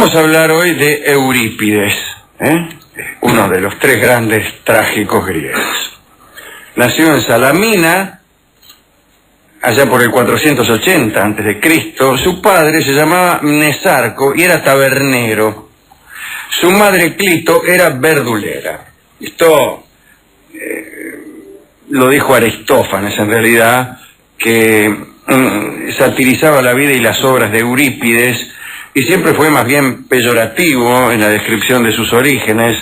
Vamos a hablar hoy de Eurípides, uno de los tres grandes trágicos griegos. Nació en Salamina, allá por el 480 a.C. Su padre se llamaba Mnesarco y era tabernero. Su madre Clito era verdulera. Esto lo dijo Aristófanes, en realidad, que satirizaba la vida y las obras de Eurípides y siempre fue más bien peyorativo en la descripción de sus orígenes.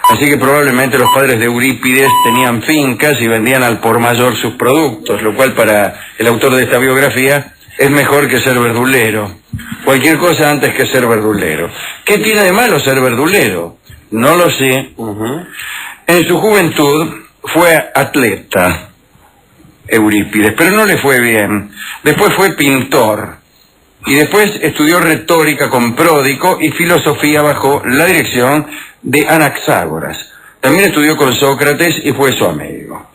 Así que probablemente los padres de Eurípides tenían fincas y vendían al por mayor sus productos, lo cual para el autor de esta biografía es mejor que ser verdulero. Cualquier cosa antes que ser verdulero. ¿Qué tiene de malo ser verdulero? No lo sé. En su juventud fue atleta, Eurípides, pero no le fue bien. Después fue pintor. Y después estudió retórica con Pródico y filosofía bajo la dirección de Anaxágoras. También estudió con Sócrates y fue su amigo.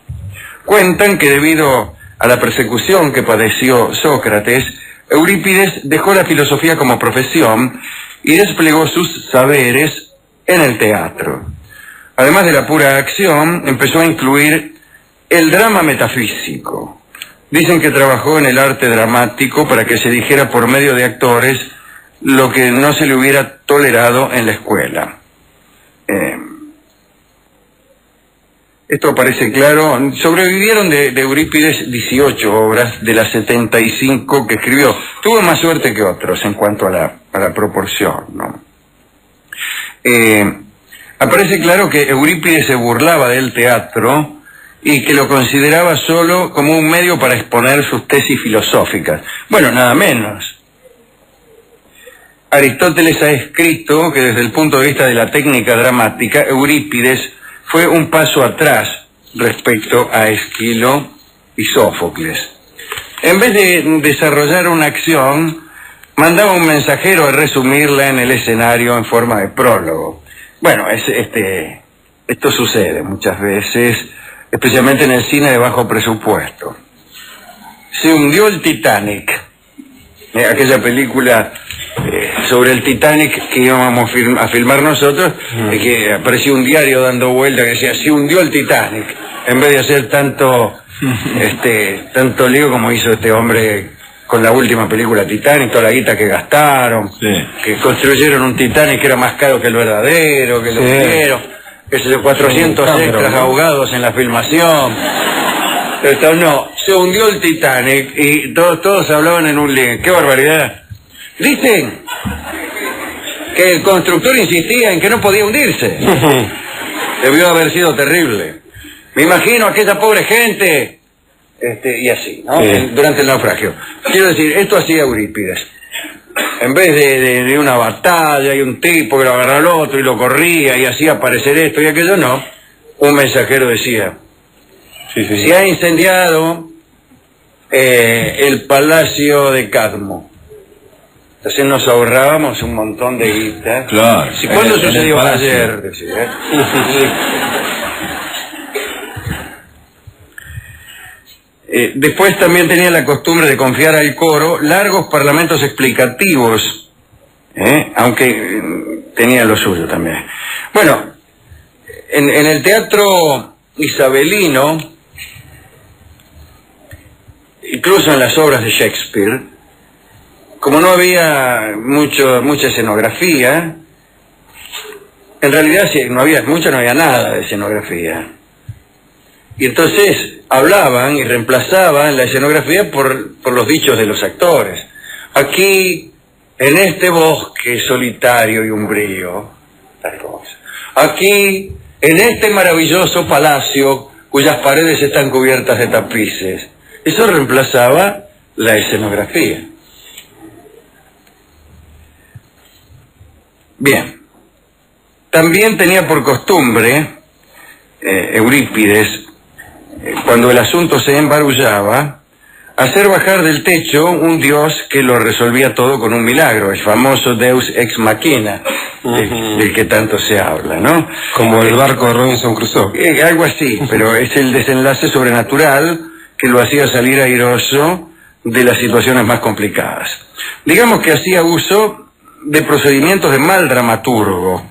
Cuentan que debido a la persecución que padeció Sócrates, Eurípides dejó la filosofía como profesión y desplegó sus saberes en el teatro. Además de la pura acción, empezó a incluir el drama metafísico. Dicen que trabajó en el arte dramático para que se dijera por medio de actores lo que no se le hubiera tolerado en la escuela. Esto aparece claro. Sobrevivieron de Eurípides 18 obras de las 75 que escribió. Tuvo más suerte que otros en cuanto a la proporción, ¿no? Aparece claro que Eurípides se burlaba del teatro y que lo consideraba solo como un medio para exponer sus tesis filosóficas. Bueno, nada menos. Aristóteles ha escrito que desde el punto de vista de la técnica dramática, Eurípides fue un paso atrás respecto a Esquilo y Sófocles. En vez de desarrollar una acción, mandaba un mensajero a resumirla en el escenario en forma de prólogo. Bueno, esto sucede muchas veces, especialmente en el cine de bajo presupuesto. Se hundió el Titanic, aquella película sobre el Titanic que íbamos a filmar nosotros, que apareció un diario dando vuelta que decía, se hundió el Titanic, en vez de hacer tanto lío como hizo este hombre con la última película Titanic, toda la guita que gastaron, que construyeron un Titanic que era más caro que el verdadero, que lo hicieron, que se 400 extras ahogados en la filmación. Pero no, se hundió el Titanic y todos hablaban en un link. ¡Qué barbaridad! Dicen que el constructor insistía en que no podía hundirse. Debió haber sido terrible. Me imagino a aquella pobre gente, y así, ¿no? Durante el naufragio. Quiero decir, esto hacía Eurípides. En vez de una batalla y un tipo que lo agarraba al otro y lo corría y hacía aparecer esto y aquello, no. Un mensajero decía, se ha incendiado el palacio de Cadmo. Entonces nos ahorrábamos un montón de guita. Claro. ¿Cuándo sucedió ayer? Decía, después también tenía la costumbre de confiar al coro largos parlamentos explicativos, aunque tenía lo suyo también. Bueno, en el teatro isabelino, incluso en las obras de Shakespeare, como no había mucha escenografía, en realidad si no había mucha, no había nada de escenografía. Y entonces hablaban y reemplazaban la escenografía por los dichos de los actores. Aquí, en este bosque solitario y umbrío, tal cosa. Aquí, en este maravilloso palacio cuyas paredes están cubiertas de tapices. Eso reemplazaba la escenografía. Bien. También tenía por costumbre, Eurípides, cuando el asunto se embarullaba, hacer bajar del techo un dios que lo resolvía todo con un milagro, el famoso Deus ex machina, del que tanto se habla, ¿no? Como el barco de Robinson Crusoe. Algo así, pero es el desenlace sobrenatural que lo hacía salir airoso de las situaciones más complicadas. Digamos que hacía uso de procedimientos de mal dramaturgo,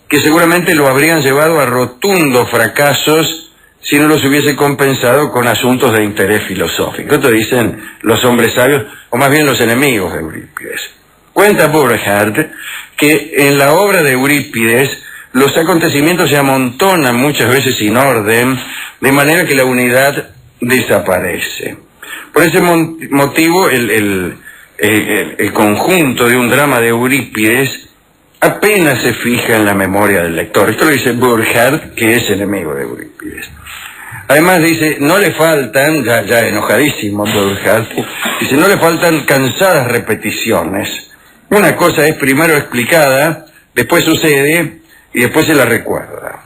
que seguramente lo habrían llevado a rotundos fracasos si no los hubiese compensado con asuntos de interés filosófico. Esto dicen los hombres sabios, o más bien los enemigos de Eurípides. Cuenta Burckhardt que en la obra de Eurípides los acontecimientos se amontonan muchas veces sin orden, de manera que la unidad desaparece. Por ese motivo, el conjunto de un drama de Eurípides apenas se fija en la memoria del lector. Esto lo dice Burckhardt, que es enemigo de Eurípides. Además dice, no le faltan, ya enojadísimo Burckhardt, dice, no le faltan cansadas repeticiones. Una cosa es primero explicada, después sucede y después se la recuerda.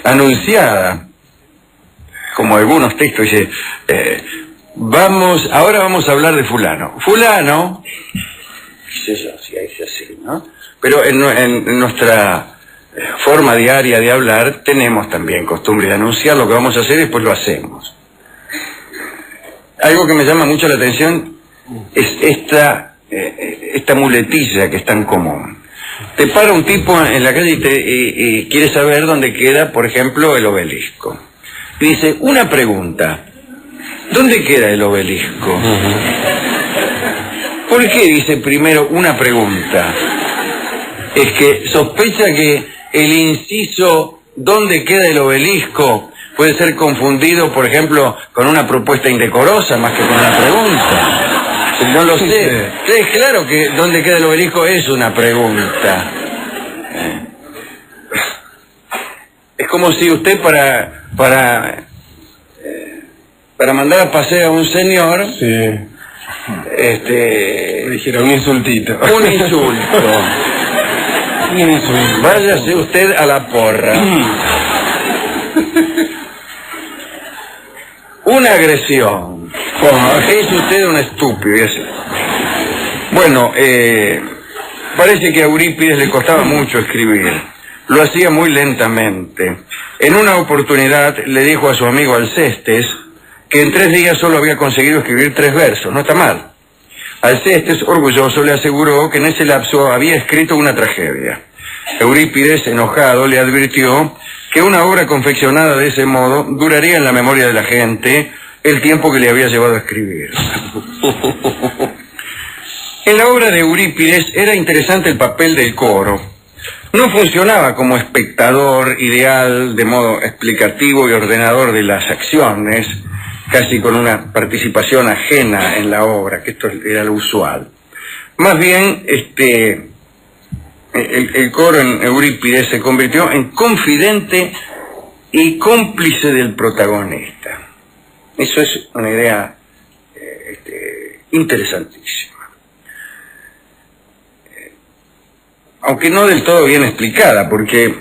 Anunciada, como algunos textos, dice, ahora vamos a hablar de fulano. Fulano, qué sé yo, si es así, ¿no? Pero en nuestra forma diaria de hablar tenemos también costumbre de anunciar lo que vamos a hacer y después lo hacemos. Algo que me llama mucho la atención es esta muletilla que es tan común. Te para un tipo en la calle y quiere saber dónde queda, por ejemplo, el obelisco. Y dice, una pregunta, ¿dónde queda el obelisco? ¿Por qué dice primero una pregunta? Es que sospecha que el inciso ¿dónde queda el obelisco? Puede ser confundido, por ejemplo, con una propuesta indecorosa más que con una pregunta. No lo sé. Es claro que ¿dónde queda el obelisco? Es una pregunta. Es como si usted para mandar a pasear a un señor, le dijera un insultito. Un insulto. Váyase usted a la porra. Una agresión. Es usted un estúpido. Bueno, parece que a Eurípides le costaba mucho escribir. Lo hacía muy lentamente. En una oportunidad le dijo a su amigo Alcestes que en 3 días solo había conseguido escribir 3 versos. No está mal. Alcestes, orgulloso, le aseguró que en ese lapso había escrito una tragedia. Eurípides, enojado, le advirtió que una obra confeccionada de ese modo duraría en la memoria de la gente el tiempo que le había llevado a escribir. En la obra de Eurípides era interesante el papel del coro. No funcionaba como espectador ideal, de modo explicativo y ordenador de las acciones, casi con una participación ajena en la obra, que esto era lo usual. Más bien, el coro en Eurípides se convirtió en confidente y cómplice del protagonista. Eso es una idea interesantísima. Aunque no del todo bien explicada, porque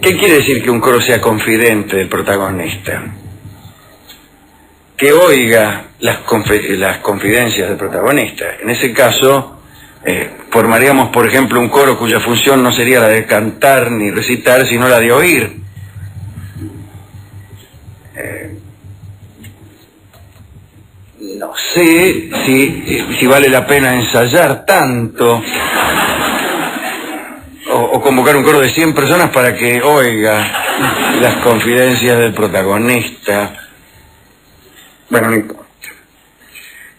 ¿qué quiere decir que un coro sea confidente del protagonista? Que oiga las confidencias del protagonista. En ese caso, formaríamos, por ejemplo, un coro cuya función no sería la de cantar ni recitar, sino la de oír. No sé si vale la pena ensayar tanto o convocar un coro de 100 personas para que oiga las confidencias del protagonista. Bueno, no importa.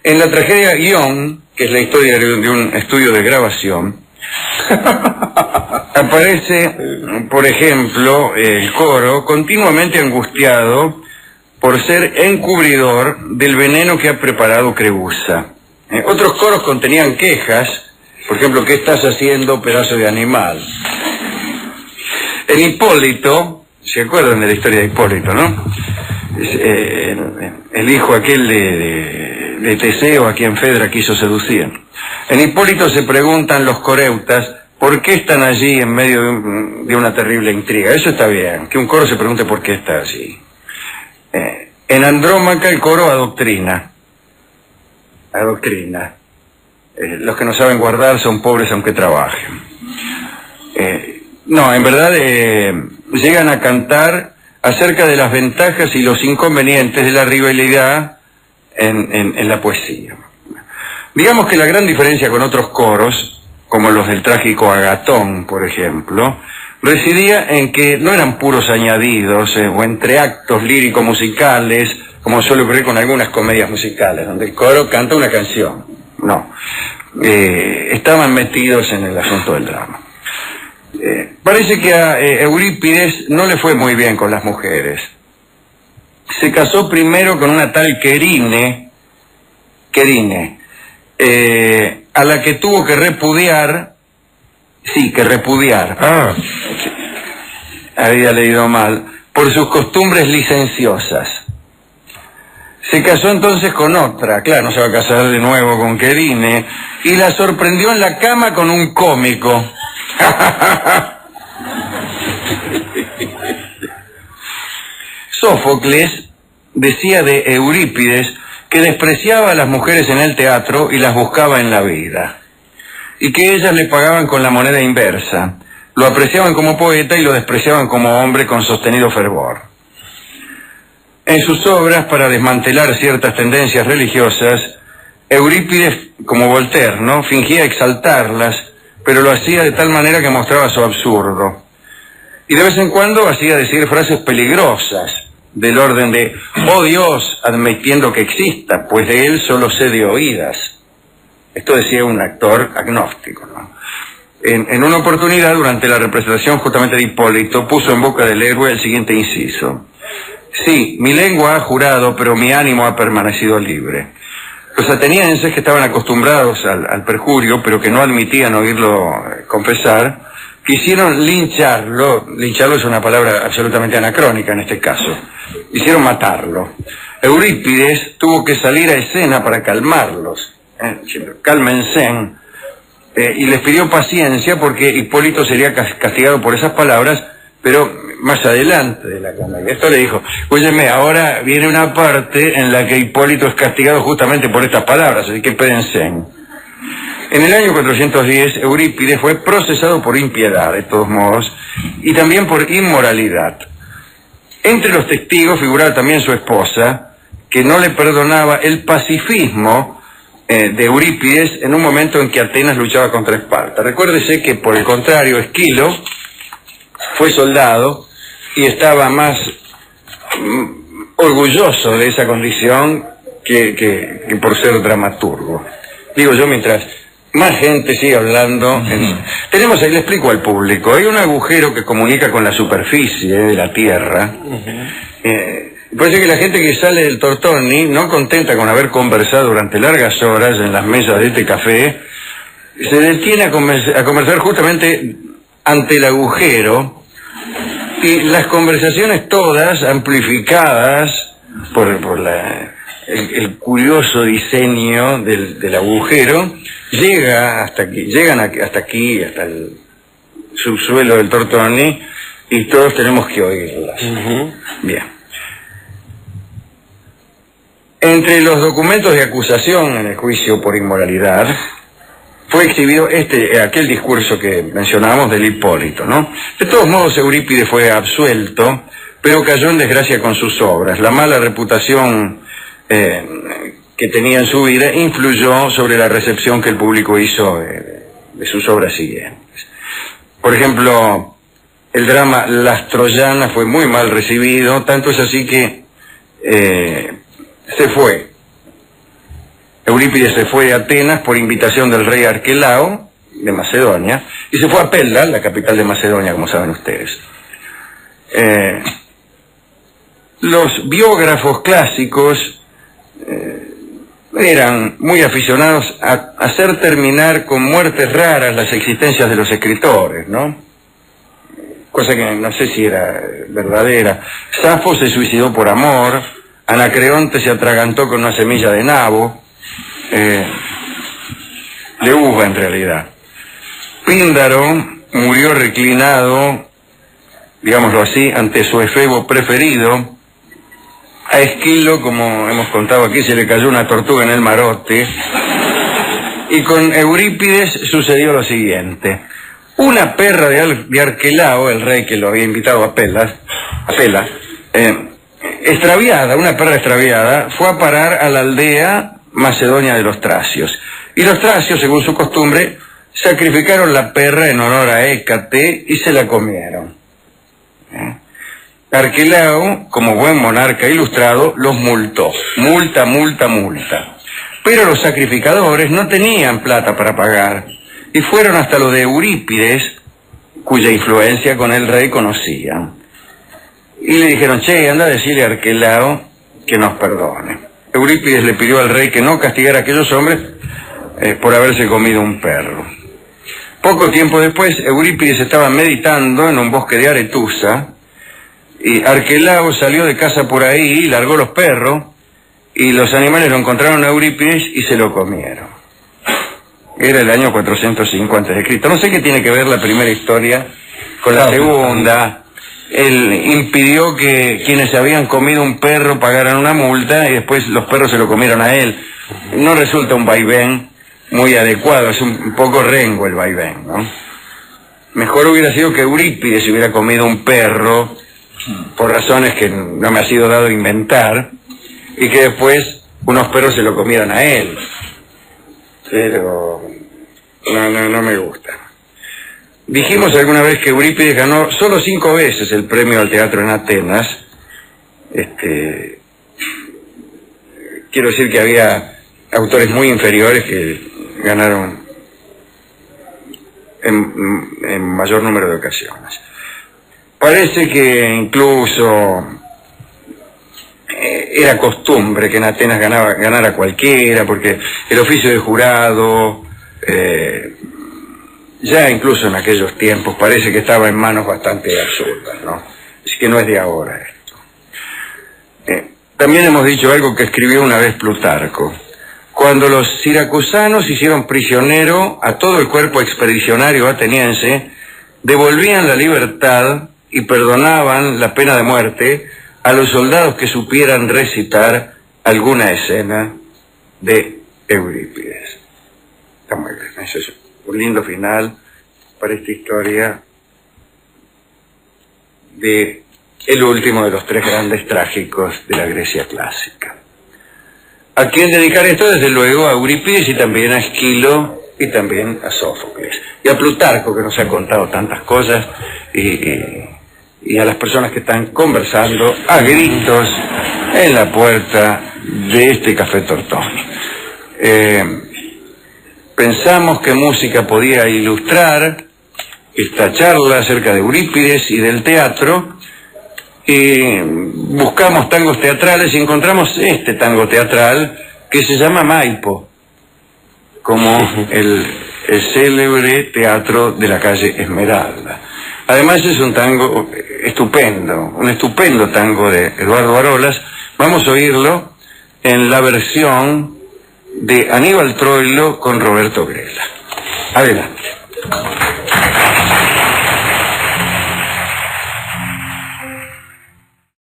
En la tragedia Guión, que es la historia de un estudio de grabación, aparece, por ejemplo, el coro continuamente angustiado por ser encubridor del veneno que ha preparado Creúsa. Otros coros contenían quejas, por ejemplo, ¿qué estás haciendo, pedazo de animal? En Hipólito, ¿se acuerdan de la historia de Hipólito, no? El hijo aquel de Teseo a quien Fedra quiso seducir. En Hipólito se preguntan los coreutas por qué están allí en medio de una terrible intriga. Eso está bien, que un coro se pregunte por qué está allí. En Andrómaca el coro adoctrina. Los que no saben guardar son pobres aunque trabajen. No, en verdad llegan a cantar acerca de las ventajas y los inconvenientes de la rivalidad en la poesía. Digamos que la gran diferencia con otros coros, como los del trágico Agatón, por ejemplo, residía en que no eran puros añadidos o entreactos lírico-musicales, como suele ocurrir con algunas comedias musicales, donde el coro canta una canción. No, estaban metidos en el asunto del drama. Parece que a Eurípides no le fue muy bien con las mujeres. Se casó primero con una tal Querine, a la que tuvo que repudiar. Había leído mal, por sus costumbres licenciosas. Se casó entonces con otra, claro, no se va a casar de nuevo con Querine, y la sorprendió en la cama con un cómico. Sófocles decía de Eurípides que despreciaba a las mujeres en el teatro y las buscaba en la vida, y que ellas le pagaban con la moneda inversa, lo apreciaban como poeta y lo despreciaban como hombre con sostenido fervor. En sus obras, para desmantelar ciertas tendencias religiosas, Eurípides, como Voltaire, ¿no?, fingía exaltarlas, pero lo hacía de tal manera que mostraba su absurdo. Y de vez en cuando hacía decir frases peligrosas, del orden de, oh Dios, admitiendo que exista, pues de él solo sé de oídas. Esto decía un actor agnóstico, ¿no? En una oportunidad, durante la representación justamente de Hipólito, puso en boca del héroe el siguiente inciso: sí, mi lengua ha jurado, pero mi ánimo ha permanecido libre. Los atenienses, que estaban acostumbrados al perjurio, pero que no admitían oírlo confesar, quisieron lincharlo. Lincharlo es una palabra absolutamente anacrónica en este caso. Quisieron matarlo. Eurípides tuvo que salir a escena para calmarlos, diciendo, cálmense, y les pidió paciencia porque Hipólito sería castigado por esas palabras, pero más adelante de la comedia. Esto le dijo, óyeme, ahora viene una parte en la que Hipólito es castigado justamente por estas palabras, así que espérense. En el año 410, Eurípides fue procesado por impiedad, de todos modos, y también por inmoralidad. Entre los testigos figuraba también su esposa, que no le perdonaba el pacifismo de Eurípides en un momento en que Atenas luchaba contra Esparta. Recuérdese que, por el contrario, Esquilo fue soldado y estaba más orgulloso de esa condición que por ser dramaturgo. Digo yo, mientras más gente sigue hablando. Tenemos ahí, le explico al público, hay un agujero que comunica con la superficie de la Tierra. Parece que la gente que sale del Tortoni, no contenta con haber conversado durante largas horas en las mesas de este café, se detiene a conversar justamente ante el agujero, y las conversaciones todas amplificadas por el curioso diseño del agujero, llegan hasta aquí, hasta el subsuelo del Tortoni, y todos tenemos que oírlas. Bien. Entre los documentos de acusación en el juicio por inmoralidad, fue exhibido aquel discurso que mencionábamos del Hipólito, ¿no? De todos modos, Eurípides fue absuelto, pero cayó en desgracia con sus obras. La mala reputación que tenía en su vida influyó sobre la recepción que el público hizo de sus obras siguientes. Por ejemplo, el drama Las Troyanas fue muy mal recibido, tanto es así que Eurípides se fue de Atenas por invitación del rey Arquelao de Macedonia, y se fue a Pella, la capital de Macedonia, como saben ustedes. Los biógrafos clásicos eran muy aficionados a hacer terminar con muertes raras las existencias de los escritores, ¿no? Cosa que no sé si era verdadera. Safo se suicidó por amor, Anacreonte se atragantó con una semilla de nabo, de uva en realidad. Píndaro murió reclinado, digámoslo así, ante su efebo preferido. A Esquilo, como hemos contado aquí, se le cayó una tortuga en el marote. Y con Eurípides sucedió lo siguiente. Una perra de Arquelao, el rey que lo había invitado a Pella, extraviada, una perra extraviada, fue a parar a la aldea macedonia de los tracios. Y los tracios, según su costumbre, sacrificaron la perra en honor a Hécate y se la comieron. Arquelao, como buen monarca ilustrado, los multó. Multa. Pero los sacrificadores no tenían plata para pagar y fueron hasta lo de Eurípides, cuya influencia con el rey conocían. Y le dijeron, che, anda a decirle a Arquelao que nos perdone. Eurípides le pidió al rey que no castigara a aquellos hombres por haberse comido un perro. Poco tiempo después, Eurípides estaba meditando en un bosque de Aretusa, y Arquelao salió de casa por ahí y largó los perros, y los animales lo encontraron a Eurípides y se lo comieron. Era el año 405 a.C. No sé qué tiene que ver la primera historia con la segunda. Él impidió que quienes se habían comido un perro pagaran una multa y después los perros se lo comieron a él. No resulta un vaivén muy adecuado, es un poco rengo el vaivén, ¿no? Mejor hubiera sido que Eurípides hubiera comido un perro por razones que no me ha sido dado inventar y que después unos perros se lo comieran a él. Pero no me gusta. Dijimos alguna vez que Eurípides ganó solo 5 veces el premio al teatro en Atenas. Quiero decir que había autores muy inferiores que ganaron en mayor número de ocasiones. Parece que incluso era costumbre que en Atenas ganara cualquiera, porque el oficio de jurado, ya incluso en aquellos tiempos, parece que estaba en manos bastante absurdas, ¿no? Así que no es de ahora esto. También hemos dicho algo que escribió una vez Plutarco. Cuando los siracusanos hicieron prisionero a todo el cuerpo expedicionario ateniense, devolvían la libertad y perdonaban la pena de muerte a los soldados que supieran recitar alguna escena de Eurípides. Está muy bien, eso es un lindo final para esta historia de el último de los 3 grandes trágicos de la Grecia clásica. ¿A quién dedicar esto? Desde luego a Eurípides y también a Esquilo y también a Sófocles. Y a Plutarco, que nos ha contado tantas cosas, y a las personas que están conversando a gritos en la puerta de este Café Tortoni. Pensamos que música podía ilustrar esta charla acerca de Eurípides y del teatro, y buscamos tangos teatrales y encontramos este tango teatral que se llama Maipo, como el célebre teatro de la calle Esmeralda. Además es un tango estupendo, un estupendo tango de Eduardo Arolas. Vamos a oírlo en la versión de Aníbal Troilo con Roberto Grela. Adelante.